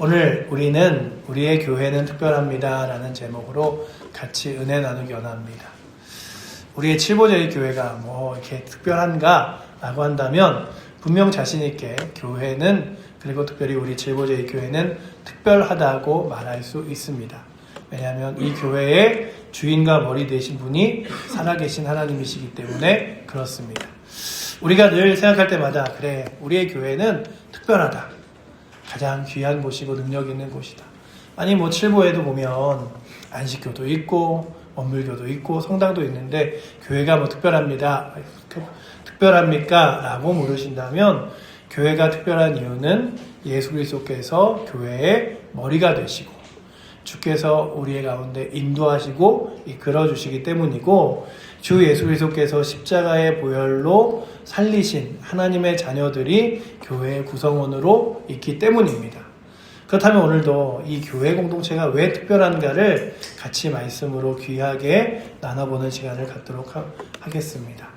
오늘 우리는 우리의 교회는 특별합니다 라는 제목으로 같이 은혜 나누기 원합니다. 우리의 칠보제의 교회가 뭐 이렇게 특별한가 라고 한다면 분명 자신 있게 교회는, 그리고 특별히 우리 칠보제의 교회는 특별하다고 말할 수 있습니다. 왜냐하면 이 교회의 주인과 머리 되신 분이 살아계신 하나님이시기 때문에 그렇습니다. 우리가 늘 생각할 때마다 그래, 우리의 교회는 특별하다, 가장 귀한 곳이고 능력 있는 곳이다. 아니 뭐 칠보에도 보면 안식교도 있고 원불교도 있고 성당도 있는데 교회가 뭐 특별합니다, 특별합니까? 라고 물으신다면, 교회가 특별한 이유는 예수 그리스도께서 교회의 머리가 되시고 주께서 우리의 가운데 인도하시고 이끌어 주시기 때문이고, 주 예수 그리스도께서 십자가의 보혈로 살리신 하나님의 자녀들이 교회의 구성원으로 있기 때문입니다. 그렇다면 오늘도 이 교회 공동체가 왜 특별한가를 같이 말씀으로 귀하게 나눠보는 시간을 갖도록 하겠습니다.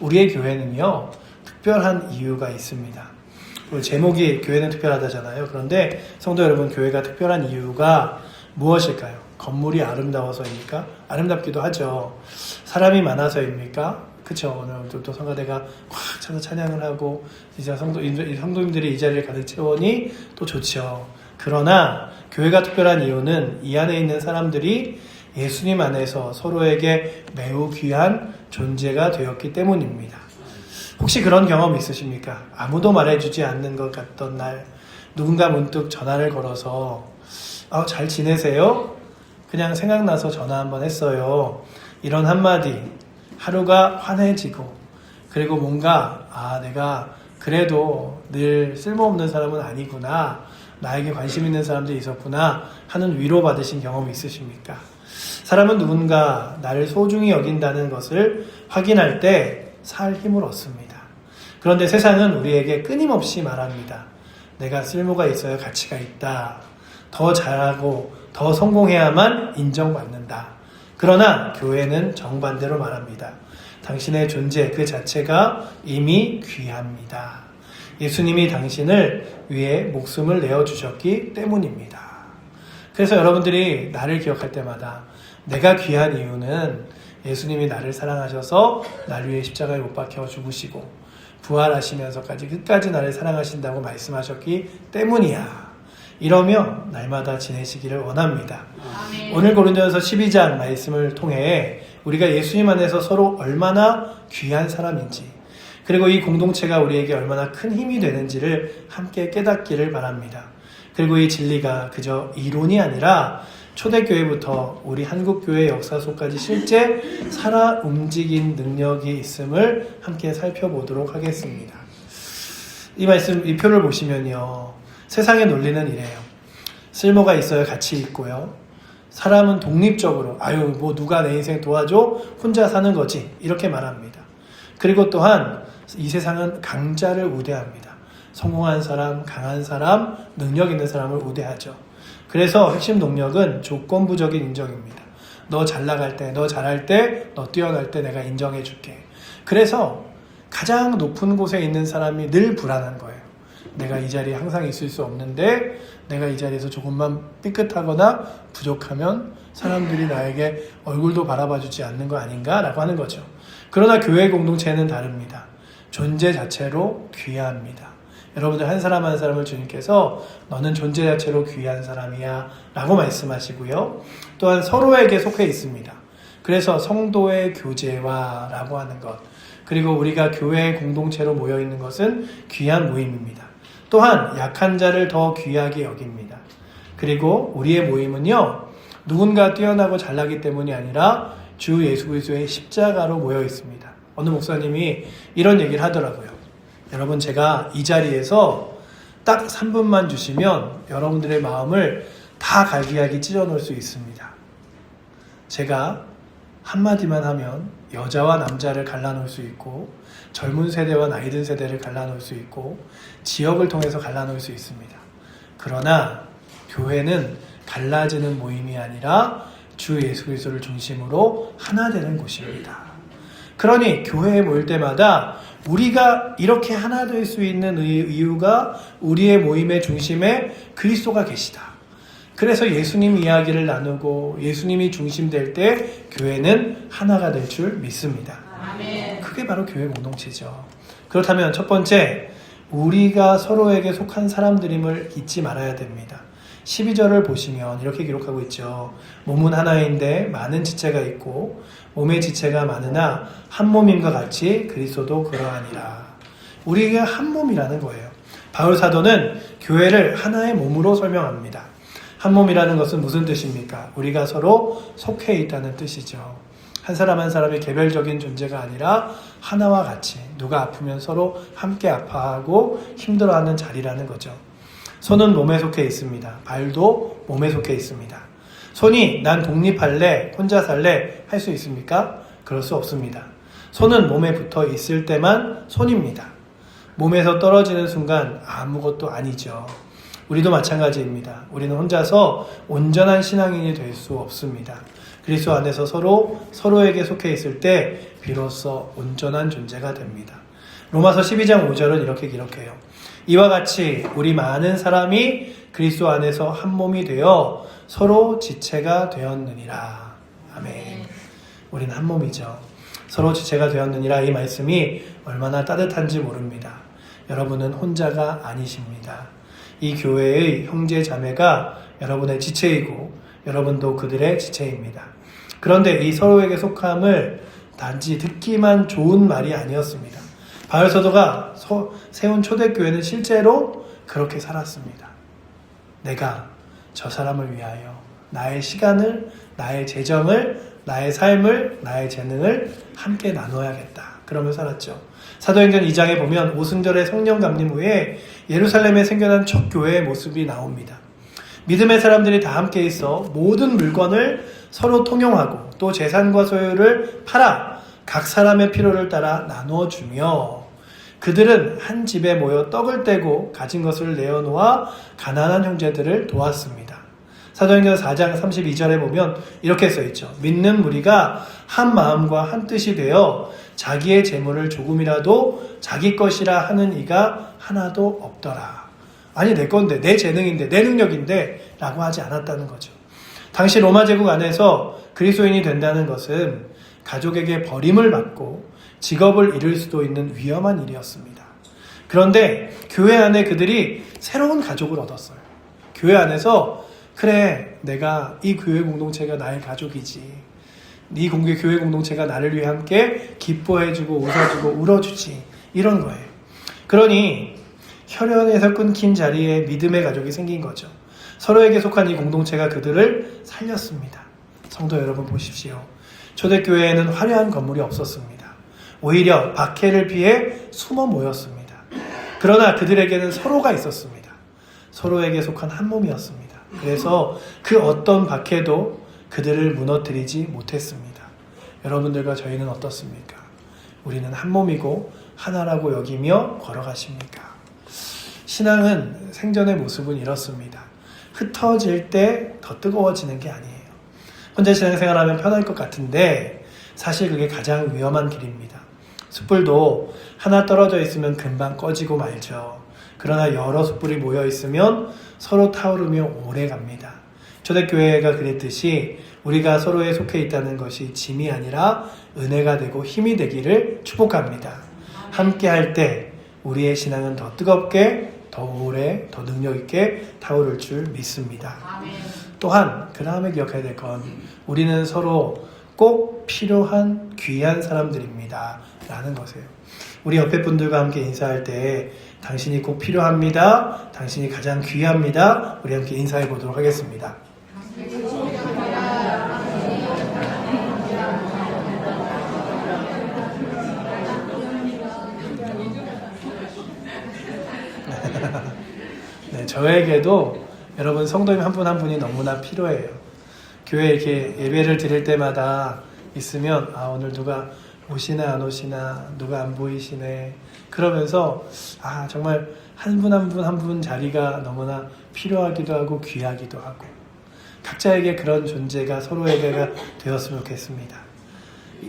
우리의 교회는요, 특별한 이유가 있습니다. 제목이 교회는 특별하다잖아요. 그런데 성도 여러분, 교회가 특별한 이유가 무엇일까요? 건물이 아름다워서입니까? 아름답기도 하죠. 사람이 많아서입니까? 그쵸. 오늘도 또 성가대가 꽉 차서 찬양을 하고 이제 성도님들이 이 자리를 가득 채우니 또 좋죠. 그러나 교회가 특별한 이유는 이 안에 있는 사람들이 예수님 안에서 서로에게 매우 귀한 존재가 되었기 때문입니다. 혹시 그런 경험 있으십니까? 아무도 말해주지 않는 것 같던 날 누군가 문득 전화를 걸어서 잘 지내세요? 그냥 생각나서 전화 한번 했어요. 이런 한마디, 하루가 환해지고, 그리고 뭔가 내가 그래도 늘 쓸모없는 사람은 아니구나, 나에게 관심 있는 사람들이 있었구나 하는 위로받으신 경험이 있으십니까? 사람은 누군가 나를 소중히 여긴다는 것을 확인할 때 살 힘을 얻습니다. 그런데 세상은 우리에게 끊임없이 말합니다. 내가 쓸모가 있어야 가치가 있다. 더 잘하고 더 성공해야만 인정받는다. 그러나 교회는 정반대로 말합니다. 당신의 존재 그 자체가 이미 귀합니다. 예수님이 당신을 위해 목숨을 내어주셨기 때문입니다. 그래서 여러분들이 나를 기억할 때마다 내가 귀한 이유는 예수님이 나를 사랑하셔서 나를 위해 십자가에 못 박혀 죽으시고 부활하시면서까지 끝까지 나를 사랑하신다고 말씀하셨기 때문이야. 이러며 날마다 지내시기를 원합니다. 아멘. 오늘 고린도전서 12장 말씀을 통해 우리가 예수님 안에서 서로 얼마나 귀한 사람인지, 그리고 이 공동체가 우리에게 얼마나 큰 힘이 되는지를 함께 깨닫기를 바랍니다. 그리고 이 진리가 그저 이론이 아니라 초대교회부터 우리 한국교회 역사 속까지 실제 살아 움직인 능력이 있음을 함께 살펴보도록 하겠습니다. 이 말씀, 이 표를 보시면요, 세상의 논리는 이래요. 쓸모가 있어야 가치 있고요, 사람은 독립적으로 뭐 누가 내 인생 도와줘, 혼자 사는 거지, 이렇게 말합니다. 그리고 또한 이 세상은 강자를 우대합니다. 성공한 사람, 강한 사람, 능력 있는 사람을 우대하죠. 그래서 핵심 동력은 조건부적인 인정입니다. 너 잘 나갈 때, 너 잘할 때, 너 뛰어날 때 내가 인정해 줄게. 그래서 가장 높은 곳에 있는 사람이 늘 불안한 거예요. 내가 이 자리에 항상 있을 수 없는데 내가 이 자리에서 조금만 삐끗하거나 부족하면 사람들이 나에게 얼굴도 바라봐 주지 않는 거 아닌가 라고 하는 거죠. 그러나 교회 공동체는 다릅니다. 존재 자체로 귀합니다. 여러분들 한 사람 한 사람을 주님께서 너는 존재 자체로 귀한 사람이야 라고 말씀하시고요. 또한 서로에게 속해 있습니다. 그래서 성도의 교제와 라고 하는 것, 그리고 우리가 교회 공동체로 모여 있는 것은 귀한 모임입니다. 또한 약한 자를 더 귀하게 여깁니다. 그리고 우리의 모임은요, 누군가 뛰어나고 잘나기 때문이 아니라 주 예수 그리스도의 십자가로 모여 있습니다. 어느 목사님이 이런 얘기를 하더라고요. 여러분, 제가 이 자리에서 딱 3분만 주시면 여러분들의 마음을 다 갈기갈기 찢어놓을 수 있습니다. 제가 한마디만 하면 여자와 남자를 갈라놓을 수 있고, 젊은 세대와 나이 든 세대를 갈라놓을 수 있고, 지역을 통해서 갈라놓을 수 있습니다. 그러나 교회는 갈라지는 모임이 아니라 주 예수 그리스도를 중심으로 하나 되는 곳입니다. 그러니 교회에 모일 때마다 우리가 이렇게 하나 될 수 있는 이유가 우리의 모임의 중심에 그리스도가 계시다. 그래서 예수님 이야기를 나누고 예수님이 중심될 때 교회는 하나가 될 줄 믿습니다. 아멘. 그게 바로 교회 공동체죠. 그렇다면 첫 번째, 우리가 서로에게 속한 사람들임을 잊지 말아야 됩니다. 12절을 보시면 이렇게 기록하고 있죠. 몸은 하나인데 많은 지체가 있고 몸의 지체가 많으나 한 몸임과 같이 그리스도도 그러하니라. 우리가 한 몸이라는 거예요. 바울 사도는 교회를 하나의 몸으로 설명합니다. 한 몸이라는 것은 무슨 뜻입니까? 우리가 서로 속해 있다는 뜻이죠. 한 사람 한 사람이 개별적인 존재가 아니라 하나와 같이 누가 아프면 서로 함께 아파하고 힘들어하는 자리라는 거죠. 손은 몸에 속해 있습니다. 발도 몸에 속해 있습니다. 손이 난 독립할래, 혼자 살래 할 수 있습니까? 그럴 수 없습니다. 손은 몸에 붙어 있을 때만 손입니다. 몸에서 떨어지는 순간 아무것도 아니죠. 우리도 마찬가지입니다. 우리는 혼자서 온전한 신앙인이 될 수 없습니다. 그리스도 안에서 서로에게 속해 있을 때 비로소 온전한 존재가 됩니다. 로마서 12장 5절은 이렇게 기록해요. 이와 같이 우리 많은 사람이 그리스도 안에서 한 몸이 되어 서로 지체가 되었느니라. 아멘. 우리는 한 몸이죠. 서로 지체가 되었느니라. 이 말씀이 얼마나 따뜻한지 모릅니다. 여러분은 혼자가 아니십니다. 이 교회의 형제 자매가 여러분의 지체이고 여러분도 그들의 지체입니다. 그런데 이 서로에게 속함을 단지 듣기만 좋은 말이 아니었습니다. 바울 사도가 세운 초대교회는 실제로 그렇게 살았습니다. 내가 저 사람을 위하여 나의 시간을, 나의 재정을, 나의 삶을, 나의 재능을 함께 나눠야겠다. 그러며 살았죠. 사도행전 2장에 보면 오순절의 성령 감림 후에 예루살렘에 생겨난 첫 교회의 모습이 나옵니다. 믿음의 사람들이 다 함께 있어 모든 물건을 서로 통용하고 또 재산과 소유를 팔아 각 사람의 필요를 따라 나눠주며 그들은 한 집에 모여 떡을 떼고 가진 것을 내어놓아 가난한 형제들을 도왔습니다. 사도행전 4장 32절에 보면 이렇게 써있죠. 믿는 무리가 한 마음과 한 뜻이 되어 자기의 재물을 조금이라도 자기 것이라 하는 이가 하나도 없더라. 아니 내 건데, 내 재능인데, 내 능력인데 라고 하지 않았다는 거죠. 당시 로마 제국 안에서 그리스도인이 된다는 것은 가족에게 버림을 받고 직업을 잃을 수도 있는 위험한 일이었습니다. 그런데 교회 안에 그들이 새로운 가족을 얻었어요. 교회 안에서 그래, 내가 이 교회 공동체가 나의 가족이지. 이 교회 공동체가 나를 위해 함께 기뻐해주고 웃어주고 울어주지. 이런 거예요. 그러니 혈연에서 끊긴 자리에 믿음의 가족이 생긴 거죠. 서로에게 속한 이 공동체가 그들을 살렸습니다. 성도 여러분 보십시오. 초대교회에는 화려한 건물이 없었습니다. 오히려 박해를 피해 숨어 모였습니다. 그러나 그들에게는 서로가 있었습니다. 서로에게 속한 한 몸이었습니다. 그래서 그 어떤 박해도 그들을 무너뜨리지 못했습니다. 여러분들과 저희는 어떻습니까? 우리는 한 몸이고 하나라고 여기며 걸어가십니까? 신앙은 생전의 모습은 이렇습니다. 흩어질 때 더 뜨거워지는 게 아니에요. 혼자 신앙생활하면 편할 것 같은데 사실 그게 가장 위험한 길입니다. 숯불도 하나 떨어져 있으면 금방 꺼지고 말죠. 그러나 여러 숯불이 모여 있으면 서로 타오르며 오래 갑니다. 초대교회가 그랬듯이 우리가 서로에 속해 있다는 것이 짐이 아니라 은혜가 되고 힘이 되기를 축복합니다. 함께 할 때 우리의 신앙은 더 뜨겁게, 더 오래, 더 능력 있게 타오를 줄 믿습니다. 또한 그 다음에 기억해야 될 건 우리는 서로 꼭 필요한 귀한 사람들입니다. 라는 것이에요. 우리 옆에 분들과 함께 인사할 때 당신이 꼭 필요합니다. 당신이 가장 귀합니다. 우리 함께 인사해 보도록 하겠습니다. 네, 저에게도 여러분 성도님 한 분 한 분이 너무나 필요해요. 교회에 이렇게 예배를 드릴 때마다 있으면 오늘 누가 오시나 안 오시나 누가 안 보이시네 그러면서 정말 한 분 한 분 한 분 자리가 너무나 필요하기도 하고 귀하기도 하고 각자에게 그런 존재가 서로에게가 되었으면 좋겠습니다.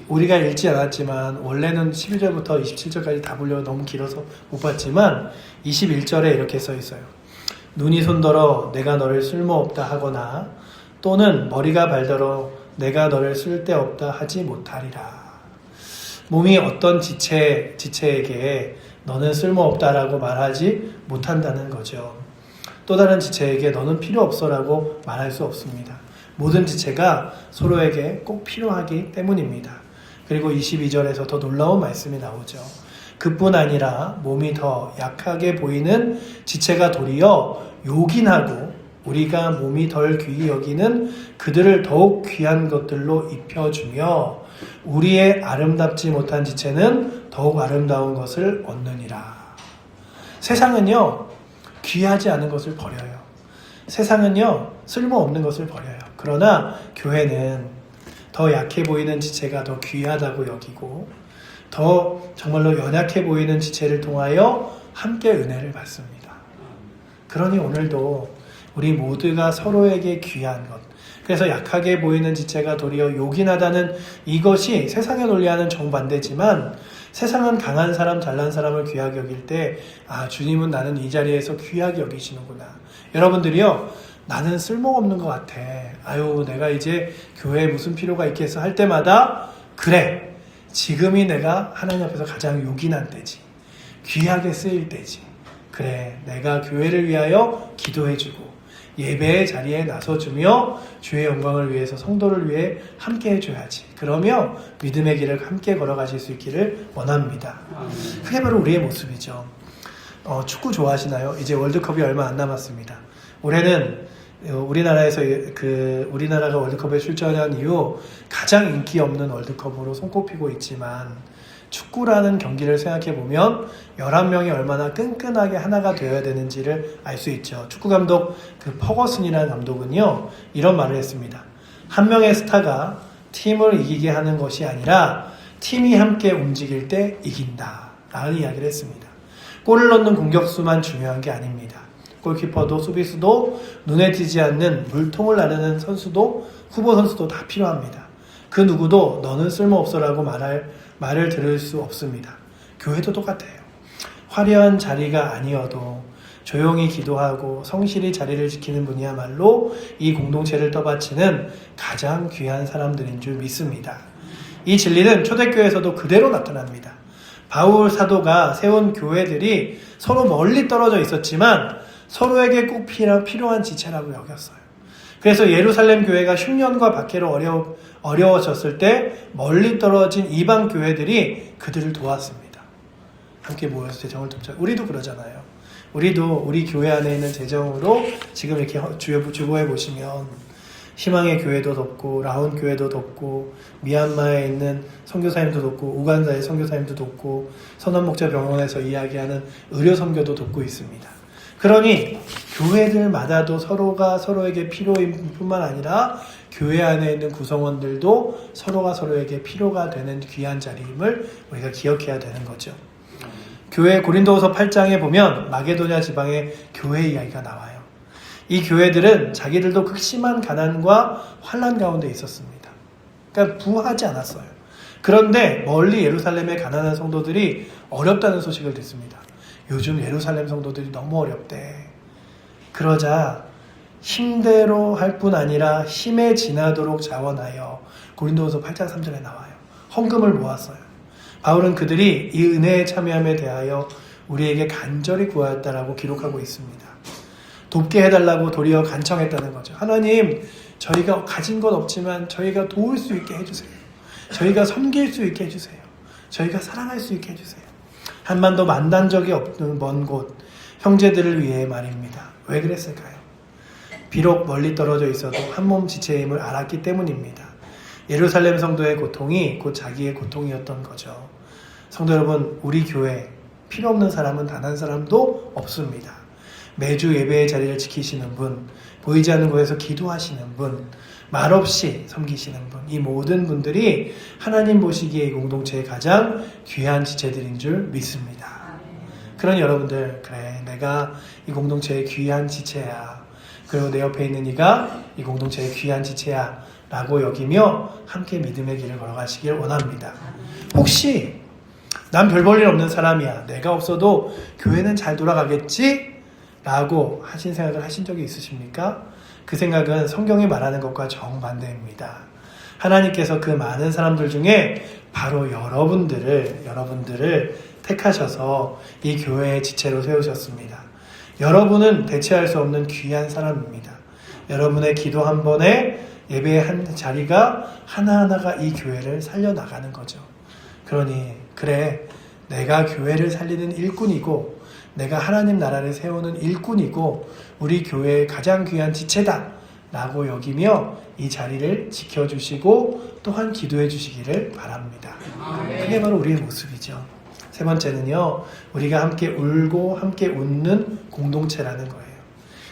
우리가 읽지 않았지만 원래는 11절부터 27절까지 다 보려고 너무 길어서 못 봤지만 21절에 이렇게 써 있어요. 눈이 손더러 내가 너를 쓸모없다 하거나 또는 머리가 발더러 내가 너를 쓸데없다 하지 못하리라. 몸이 어떤 지체에게 너는 쓸모없다라고 말하지 못한다는 거죠. 또 다른 지체에게 너는 필요 없어라고 말할 수 없습니다. 모든 지체가 서로에게 꼭 필요하기 때문입니다. 그리고 22절에서 더 놀라운 말씀이 나오죠. 그뿐 아니라 몸이 더 약하게 보이는 지체가 도리어 요긴하고 우리가 몸이 덜 귀히 여기는 그들을 더욱 귀한 것들로 입혀주며 우리의 아름답지 못한 지체는 더욱 아름다운 것을 얻느니라. 세상은요, 귀하지 않은 것을 버려요. 세상은요, 쓸모없는 것을 버려요. 그러나 교회는 더 약해 보이는 지체가 더 귀하다고 여기고 더 정말로 연약해 보이는 지체를 통하여 함께 은혜를 받습니다. 그러니 오늘도 우리 모두가 서로에게 귀한 것, 그래서 약하게 보이는 지체가 도리어 요긴하다는 이것이 세상의 논리와는 정반대지만 세상은 강한 사람, 잘난 사람을 귀하게 여길 때 주님은 나는 이 자리에서 귀하게 여기시는구나. 여러분들이요, 나는 쓸모없는 것 같아. 내가 이제 교회에 무슨 필요가 있겠어 할 때마다 그래, 지금이 내가 하나님 앞에서 가장 요긴한 때지. 귀하게 쓰일 때지. 그래, 내가 교회를 위하여 기도해주고 예배의 자리에 나서주며 주의 영광을 위해서 성도를 위해 함께 해줘야지. 그러며 믿음의 길을 함께 걸어가실 수 있기를 원합니다. 그게 바로 우리의 모습이죠. 축구 좋아하시나요? 이제 월드컵이 얼마 안 남았습니다. 올해는 우리나라에서 우리나라가 월드컵에 출전한 이후 가장 인기 없는 월드컵으로 손꼽히고 있지만 축구라는 경기를 생각해보면 11명이 얼마나 끈끈하게 하나가 되어야 되는지를 알 수 있죠. 축구 감독 퍼거슨이라는 감독은요, 이런 말을 했습니다. 한 명의 스타가 팀을 이기게 하는 것이 아니라 팀이 함께 움직일 때 이긴다 라는 이야기를 했습니다. 골을 넣는 공격수만 중요한 게 아닙니다. 골키퍼도 수비수도 눈에 띄지 않는 물통을 나르는 선수도 후보 선수도 다 필요합니다. 그 누구도 너는 쓸모없어라고 말을 들을 수 없습니다. 교회도 똑같아요. 화려한 자리가 아니어도 조용히 기도하고 성실히 자리를 지키는 분이야말로 이 공동체를 떠받치는 가장 귀한 사람들인 줄 믿습니다. 이 진리는 초대교회에서도 그대로 나타납니다. 바울 사도가 세운 교회들이 서로 멀리 떨어져 있었지만 서로에게 꼭 필요한 지체라고 여겼어요. 그래서 예루살렘 교회가 흉년과 박해로 어려워졌을 때 멀리 떨어진 이방 교회들이 그들을 도왔습니다. 함께 모여서 재정을 돕자. 우리도 그러잖아요. 우리도 우리 교회 안에 있는 재정으로 지금 이렇게 주보해 보시면 희망의 교회도 돕고 라온 교회도 돕고 미얀마에 있는 선교사님도 돕고 우간다의 선교사님도 돕고 선원목자 병원에서 이야기하는 의료 선교도 돕고 있습니다. 그러니 교회들마다도 서로가 서로에게 필요인 뿐만 아니라 교회 안에 있는 구성원들도 서로가 서로에게 필요가 되는 귀한 자리임을 우리가 기억해야 되는 거죠. 교회 고린도후서 8장에 보면 마게도냐 지방의 교회 이야기가 나와요. 이 교회들은 자기들도 극심한 가난과 환난 가운데 있었습니다. 그러니까 부하지 않았어요. 그런데 멀리 예루살렘의 가난한 성도들이 어렵다는 소식을 듣습니다. 요즘 예루살렘 성도들이 너무 어렵대. 그러자 힘대로 할 뿐 아니라 힘에 지나도록 자원하여 고린도후서 8장 3절에 나와요. 헌금을 모았어요. 바울은 그들이 이 은혜에 참여함에 대하여 우리에게 간절히 구하였다라고 기록하고 있습니다. 돕게 해달라고 도리어 간청했다는 거죠. 하나님, 저희가 가진 건 없지만 저희가 도울 수 있게 해주세요. 저희가 섬길 수 있게 해주세요. 저희가 사랑할 수 있게 해주세요. 한반도 만난 적이 없는 먼 곳 형제들을 위해 말입니다. 왜 그랬을까요? 비록 멀리 떨어져 있어도 한 몸 지체임을 알았기 때문입니다. 예루살렘 성도의 고통이 곧 자기의 고통이었던 거죠. 성도 여러분, 우리 교회 필요 없는 사람은 단 한 사람도 없습니다. 매주 예배의 자리를 지키시는 분, 보이지 않는 곳에서 기도하시는 분, 말없이 섬기시는 분, 이 모든 분들이 하나님 보시기에 이 공동체의 가장 귀한 지체들인 줄 믿습니다. 그러니 여러분들, 그래, 내가 이 공동체의 귀한 지체야. 그리고 내 옆에 있는 이가 이 공동체의 귀한 지체야 라고 여기며 함께 믿음의 길을 걸어가시길 원합니다. 혹시 난 별 볼 일 없는 사람이야, 내가 없어도 교회는 잘 돌아가겠지? 라고 하신 생각을 하신 적이 있으십니까? 그 생각은 성경이 말하는 것과 정반대입니다. 하나님께서 그 많은 사람들 중에 바로 여러분들을 택하셔서 이 교회의 지체로 세우셨습니다. 여러분은 대체할 수 없는 귀한 사람입니다. 여러분의 기도 한 번에 예배의 한 자리가 하나하나가 이 교회를 살려나가는 거죠. 그러니 그래, 내가 교회를 살리는 일꾼이고 내가 하나님 나라를 세우는 일꾼이고 우리 교회의 가장 귀한 지체다 라고 여기며 이 자리를 지켜주시고 또한 기도해 주시기를 바랍니다. 그게 바로 우리의 모습이죠. 세 번째는요, 우리가 함께 울고 함께 웃는 공동체라는 거예요.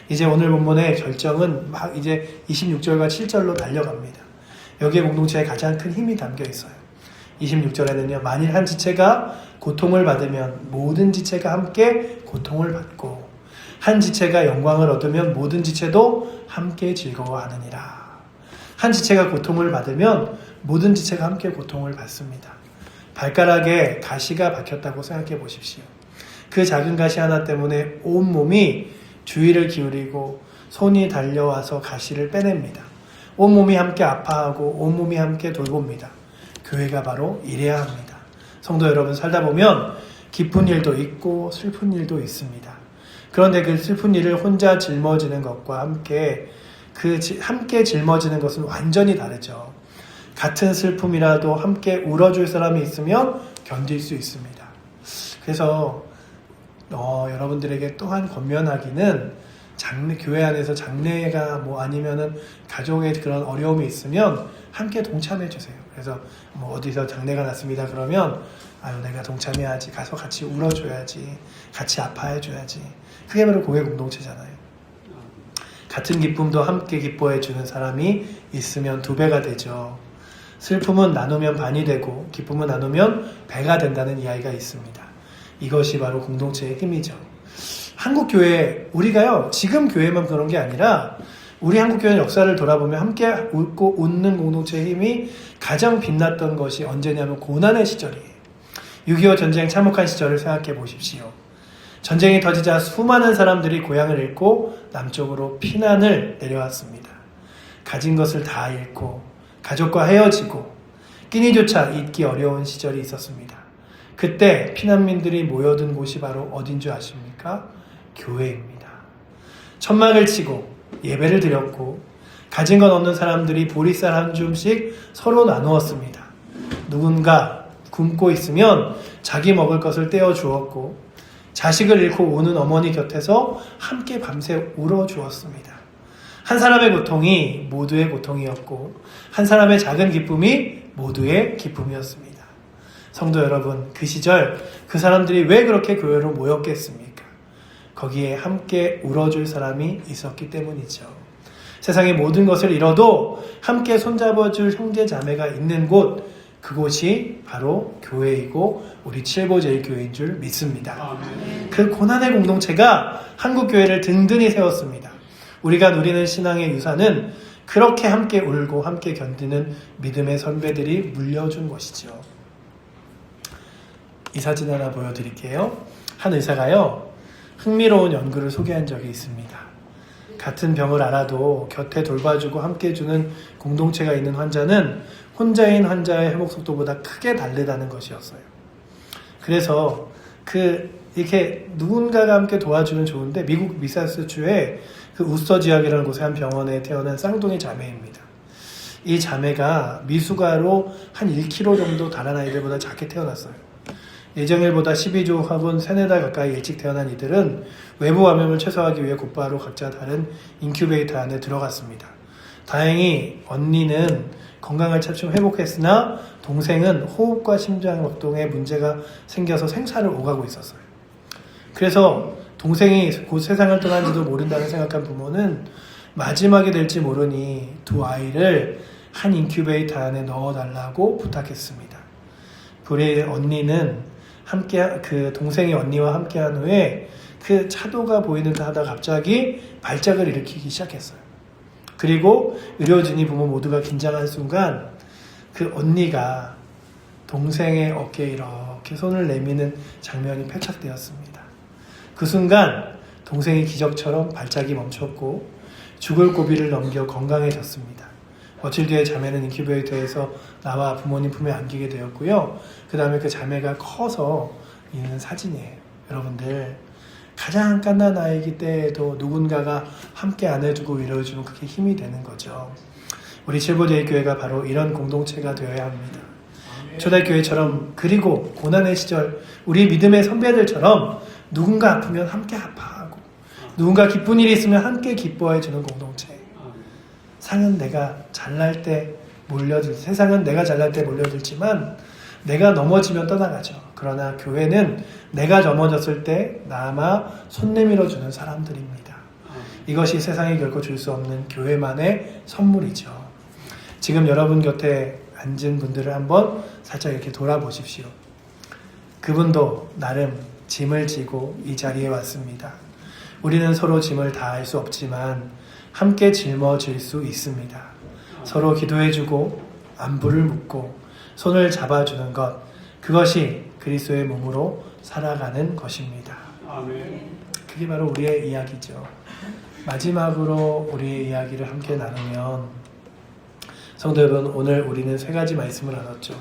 이제 오늘 본문의 결정은 막 이제 26절과 7절로 달려갑니다. 여기에 공동체에 가장 큰 힘이 담겨 있어요. 26절에는요, 만일 한 지체가 고통을 받으면 모든 지체가 함께 고통을 받고 한 지체가 영광을 얻으면 모든 지체도 함께 즐거워하느니라. 한 지체가 고통을 받으면 모든 지체가 함께 고통을 받습니다. 발가락에 가시가 박혔다고 생각해 보십시오. 그 작은 가시 하나 때문에 온 몸이 주의를 기울이고 손이 달려와서 가시를 빼냅니다. 온몸이 함께 아파하고 온몸이 함께 돌봅니다. 교회가 바로 이래야 합니다. 성도 여러분, 살다 보면 기쁜 일도 있고 슬픈 일도 있습니다. 그런데 그 슬픈 일을 혼자 짊어지는 것과 함께 함께 짊어지는 것은 완전히 다르죠. 같은 슬픔이라도 함께 울어줄 사람이 있으면 견딜 수 있습니다. 그래서 여러분들에게 또한 권면하기는 교회 안에서 장례가 아니면은 가족의 그런 어려움이 있으면 함께 동참해 주세요. 그래서 어디서 장례가 났습니다. 그러면 내가 동참해야지, 가서 같이 울어줘야지, 같이 아파해줘야지. 그게 바로 교회 공동체잖아요. 같은 기쁨도 함께 기뻐해 주는 사람이 있으면 2배가 되죠. 슬픔은 나누면 반이 되고 기쁨은 나누면 배가 된다는 이야기가 있습니다. 이것이 바로 공동체의 힘이죠. 한국교회, 우리가요, 지금 교회만 그런 게 아니라 우리 한국교회 역사를 돌아보면 함께 웃고 웃는 공동체의 힘이 가장 빛났던 것이 언제냐면 고난의 시절이에요. 6.25 전쟁 참혹한 시절을 생각해 보십시오. 전쟁이 터지자 수많은 사람들이 고향을 잃고 남쪽으로 피난을 내려왔습니다. 가진 것을 다 잃고 가족과 헤어지고 끼니조차 잊기 어려운 시절이 있었습니다. 그때 피난민들이 모여든 곳이 바로 어딘 줄 아십니까? 교회입니다. 천막을 치고 예배를 드렸고 가진 건 없는 사람들이 보리쌀 한 줌씩 서로 나누었습니다. 누군가 굶고 있으면 자기 먹을 것을 떼어 주었고 자식을 잃고 우는 어머니 곁에서 함께 밤새 울어주었습니다. 한 사람의 고통이 모두의 고통이었고 한 사람의 작은 기쁨이 모두의 기쁨이었습니다. 성도 여러분, 그 시절 그 사람들이 왜 그렇게 교회로 모였겠습니까? 거기에 함께 울어줄 사람이 있었기 때문이죠. 세상의 모든 것을 잃어도 함께 손잡아줄 형제 자매가 있는 곳, 그곳이 바로 교회이고 우리 칠보제일교회인 줄 믿습니다. 그 고난의 공동체가 한국교회를 든든히 세웠습니다. 우리가 누리는 신앙의 유산은 그렇게 함께 울고 함께 견디는 믿음의 선배들이 물려준 것이죠. 이 사진 하나 보여드릴게요. 한 의사가요, 흥미로운 연구를 소개한 적이 있습니다. 같은 병을 알아도 곁에 돌봐주고 함께 해주는 공동체가 있는 환자는 혼자인 환자의 회복 속도보다 크게 다르다는 것이었어요. 그래서 이렇게 누군가가 함께 도와주면 좋은데, 미국 미사추세츠주의 그 우스터 지역이라는 곳의 한 병원에 태어난 쌍둥이 자매입니다. 이 자매가 미숙아로 한 1kg 정도 다른 아이들보다 작게 태어났어요. 예정일보다 12주 혹은 3-4달 가까이 일찍 태어난 이들은 외부 감염을 최소화하기 위해 곧바로 각자 다른 인큐베이터 안에 들어갔습니다. 다행히 언니는 건강을 차츰 회복했으나 동생은 호흡과 심장搏동에 문제가 생겨서 생사를 오가고 있었어요. 그래서 동생이 곧 세상을 떠난지도 모른다는 생각한 부모는 마지막이 될지 모르니 2 아이를 한 인큐베이터 안에 넣어달라고 부탁했습니다. 불의 언니는 동생이 언니와 함께한 후에 그 차도가 보이는 듯 하다가 갑자기 발작을 일으키기 시작했어요. 그리고 의료진이 부모 모두가 긴장한 순간 그 언니가 동생의 어깨에 이렇게 손을 내미는 장면이 펼쳐되었습니다. 그 순간 동생이 기적처럼 발작이 멈췄고 죽을 고비를 넘겨 건강해졌습니다. 며칠 뒤에 자매는 인큐베이터에서 나와 부모님 품에 안기게 되었고요. 그 다음에 그 자매가 커서 있는 사진이에요. 여러분들, 가장 갓난 아이기 때에도 누군가가 함께 안아주고 위로해주면 그게 힘이 되는 거죠. 우리 칠보제일교회가 바로 이런 공동체가 되어야 합니다. 초대교회처럼, 그리고 고난의 시절 우리 믿음의 선배들처럼 누군가 아프면 함께 아파하고 누군가 기쁜 일이 있으면 함께 기뻐해주는 공동체. 세상은 내가 잘날 때 몰려들지만 내가 넘어지면 떠나가죠. 그러나 교회는 내가 넘어졌을 때 나아마 손 내밀어주는 사람들입니다. 이것이 세상에 결코 줄 수 없는 교회만의 선물이죠. 지금 여러분 곁에 앉은 분들을 한번 살짝 이렇게 돌아보십시오. 그분도 나름 짐을 지고 이 자리에 왔습니다. 우리는 서로 짐을 다할 수 없지만 함께 짊어질 수 있습니다. 서로 기도해주고 안부를 묻고 손을 잡아주는 것, 그것이 그리스도의 몸으로 살아가는 것입니다. 그게 바로 우리의 이야기죠. 마지막으로 우리의 이야기를 함께 나누면, 성도 여러분, 오늘 우리는 세 가지 말씀을 나눴죠.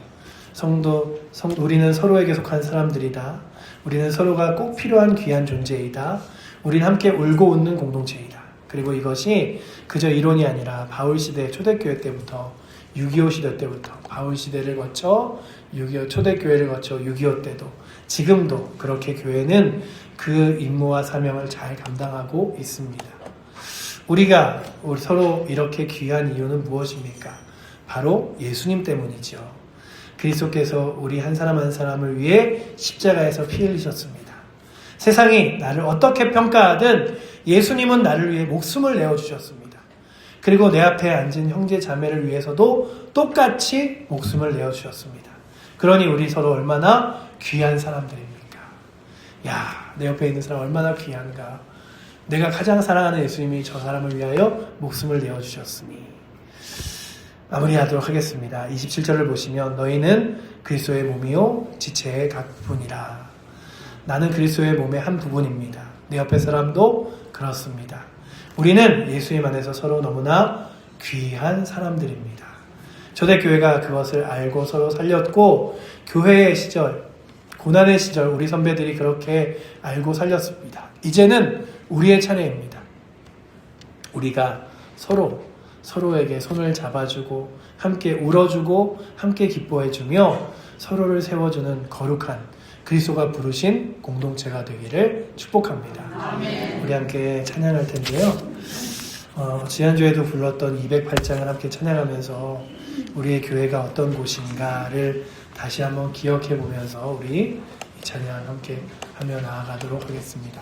우리는 서로에게 속한 사람들이다. 우리는 서로가 꼭 필요한 귀한 존재이다. 우리는 함께 울고 웃는 공동체이다. 그리고 이것이 그저 이론이 아니라 바울 시대 초대교회 때부터 6.25 시대 때부터 바울 시대를 거쳐 6.25 초대교회를 거쳐 6.25 때도 지금도 그렇게 교회는 그 임무와 사명을 잘 감당하고 있습니다. 우리가 서로 이렇게 귀한 이유는 무엇입니까? 바로 예수님 때문이죠. 그리스도께서 우리 한 사람 한 사람을 위해 십자가에서 피 흘리셨습니다. 세상이 나를 어떻게 평가하든 예수님은 나를 위해 목숨을 내어주셨습니다. 그리고 내 앞에 앉은 형제 자매를 위해서도 똑같이 목숨을 내어주셨습니다. 그러니 우리 서로 얼마나 귀한 사람들입니까? 야, 내 옆에 있는 사람 얼마나 귀한가. 내가 가장 사랑하는 예수님이 저 사람을 위하여 목숨을 내어주셨으니. 마무리하도록 하겠습니다. 27절을 보시면 너희는 그리스도의 몸이요 지체의 각분이라. 나는 그리스도의 몸의 한 부분입니다. 내 옆에 사람도 그렇습니다. 우리는 예수님 안에서 서로 너무나 귀한 사람들입니다. 초대교회가 그것을 알고 서로 살렸고, 교회의 시절, 고난의 시절 우리 선배들이 그렇게 알고 살렸습니다. 이제는 우리의 차례입니다. 우리가 서로에게 손을 잡아주고 함께 울어주고 함께 기뻐해주며 서로를 세워주는 거룩한 그리스도가 부르신 공동체가 되기를 축복합니다. 아멘. 우리 함께 찬양할 텐데요. 지난주에도 불렀던 208장을 함께 찬양하면서 우리의 교회가 어떤 곳인가를 다시 한번 기억해 보면서 우리 이 찬양 함께 하며 나아가도록 하겠습니다.